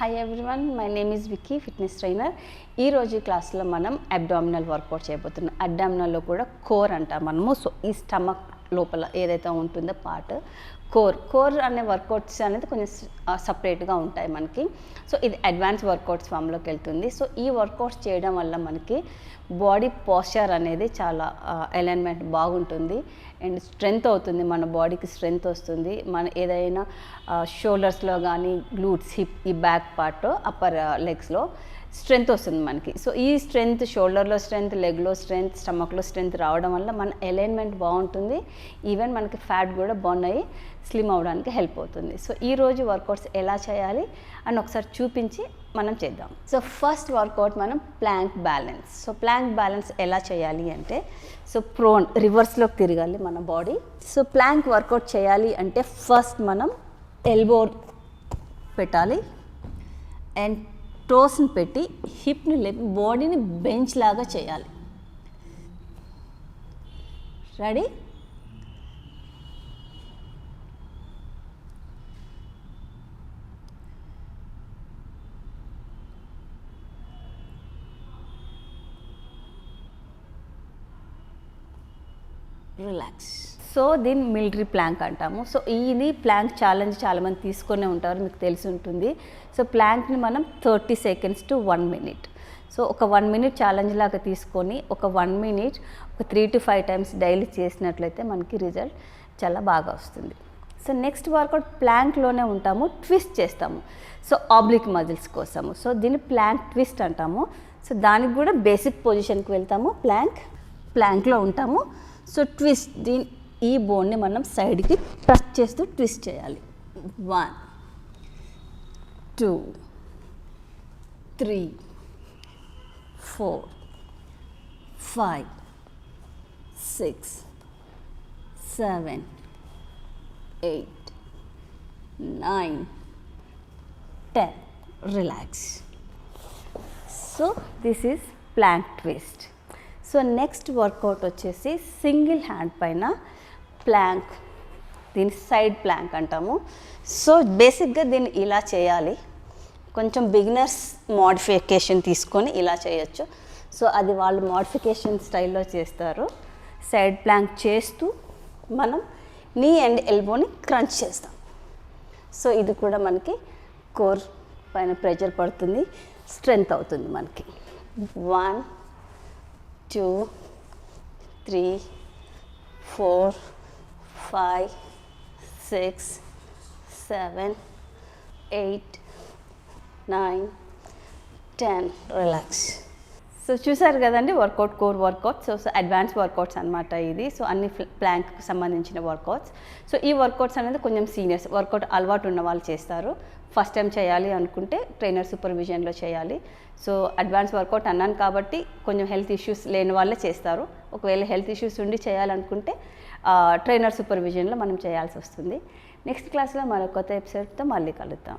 Hi everyone, my name is Vicky, fitness trainer. ఈరోజు క్లాస్లో మనం అబ్డామినల్ వర్కౌట్ చేయబోతున్నాం. అబ్డామినల్లో కూడా కోర్ అంటాం మనము. సో ఈ స్టమక్ లోపల ఏదైతే ఉంటుందో పార్ట్ కోర్ అనే వర్కౌట్స్ అనేది కొంచెం సపరేట్గా ఉంటాయి మనకి. సో ఇది అడ్వాన్స్ వర్కౌట్స్ ఫామ్లోకి వెళ్తుంది. సో ఈ వర్కౌట్స్ చేయడం వల్ల మనకి బాడీ పోస్చర్ అనేది చాలా అలైన్మెంట్ బాగుంటుంది అండ్ స్ట్రెంగ్త్ అవుతుంది. మన బాడీకి స్ట్రెంగ్త్ వస్తుంది. మన ఏదైనా షోల్డర్స్లో కానీ గ్లూట్స్, హిప్, ఈ బ్యాక్ పార్ట్, అప్పర్ లెగ్స్లో స్ట్రెంగ్త్ వస్తుంది మనకి. సో ఈ స్ట్రెంగ్త్, షోల్డర్లో స్ట్రెంగ్త్, లెగ్లో స్ట్రెంగ్త్, స్టమక్లో స్ట్రెంగ్త్ రావడం వల్ల మన అలైన్మెంట్ బాగుంటుంది. ఈవెన్ మనకి ఫ్యాట్ కూడా బర్న్ అయ్యి స్లిమ్ అవడానికి హెల్ప్ అవుతుంది. సో ఈరోజు వర్కౌట్స్ ఎలా చేయాలి అని ఒకసారి చూపించి మనం చేద్దాం. సో ఫస్ట్ వర్కౌట్ మనం plank balance. So plank balance ఎలా చేయాలి అంటే, సో ప్రోన్ రివర్స్లోకి తిరగాలి మన బాడీ. సో ప్లాంక్ వర్కౌట్ చేయాలి అంటే ఫస్ట్ మనం ఎల్బో పెట్టాలి అండ్ టోస్ని పెట్టి హిప్ని లేపి బాడీని బెంచ్ లాగా చేయాలి. రెడీ? రిలాక్స్. సో దీన్ని మిలిటరీ ప్లాంక్ అంటాము. సో ఇది ప్లాంక్ ఛాలెంజ్ చాలామంది తీసుకునే ఉంటారు, మీకు తెలిసి ఉంటుంది. సో ప్లాంక్ని మనం 30 seconds to 1 minute. సో ఒక 1 minute ఛాలెంజ్ లాగా తీసుకొని ఒక 1 minute ఒక 3 to 5 times డైలీ చేసినట్లయితే మనకి రిజల్ట్ చాలా బాగా వస్తుంది. సో నెక్స్ట్ వర్కౌట్ ప్లాంక్లోనే ఉంటాము, ట్విస్ట్ చేస్తాము. సో ఆబ్లిక్ మజిల్స్ కోసము. సో దీన్ని ప్లాంక్ ట్విస్ట్ అంటాము. సో దానికి కూడా బేసిక్ పొజిషన్కి వెళ్తాము. ప్లాంక్లో ఉంటాము. సో ట్విస్ట్, ఈ బోన్ని మనం సైడ్కి ప్రెస్ చేస్తూ ట్విస్ట్ చేయాలి. 1 2 3 4 5 6 7 8 9 10. Relax. So this is plank twist. So next workout వచ్చేసి సింగిల్ హ్యాండ్ పైన ప్లాంక్, దీన్ని సైడ్ ప్లాంక్ అంటాము. సో బేసిక్గా దీన్ని ఇలా చేయాలి. కొంచెం బిగినర్స్ మోడిఫికేషన్ తీసుకొని ఇలా చేయొచ్చు. సో అది వాళ్ళు మోడిఫికేషన్ స్టైల్లో చేస్తారు. సైడ్ ప్లాంక్ చేస్తూ మనం నీ అండ్ ఎల్బోని క్రంచ్ చేస్తాం. సో ఇది కూడా మనకి కోర్ పైన ప్రెషర్ పడుతుంది, స్ట్రెంగ్త్ అవుతుంది మనకి. 1 2 3 4 5 6 7 8 9 10. రిలాక్స్. సో చూసారు కదండి workout, core workout. So advance workouts అనమాట ఇది. సో అన్ని ప్లాంక్కి సంబంధించిన వర్కౌట్స్. సో ఈ వర్కౌట్స్ అనేది కొంచెం సీనియర్స్, వర్కౌట్ అలవాటు ఉన్న వాళ్ళు చేస్తారు. ఫస్ట్ టైం చేయాలి అనుకుంటే ట్రైనర్ సూపర్విజన్లో చేయాలి. సో అడ్వాన్స్ వర్కౌట్ అన్నాను కాబట్టి కొంచెం హెల్త్ ఇష్యూస్ లేని వాళ్ళే చేస్తారు. ఒకవేళ హెల్త్ ఇష్యూస్ ఉండి చేయాలనుకుంటే ట్రైనర్ సూపర్విజన్లో మనం చేయాల్సి వస్తుంది. నెక్స్ట్ క్లాస్లో మరో కొత్త ఎపిసోడ్తో మళ్ళీ కలుద్దాం.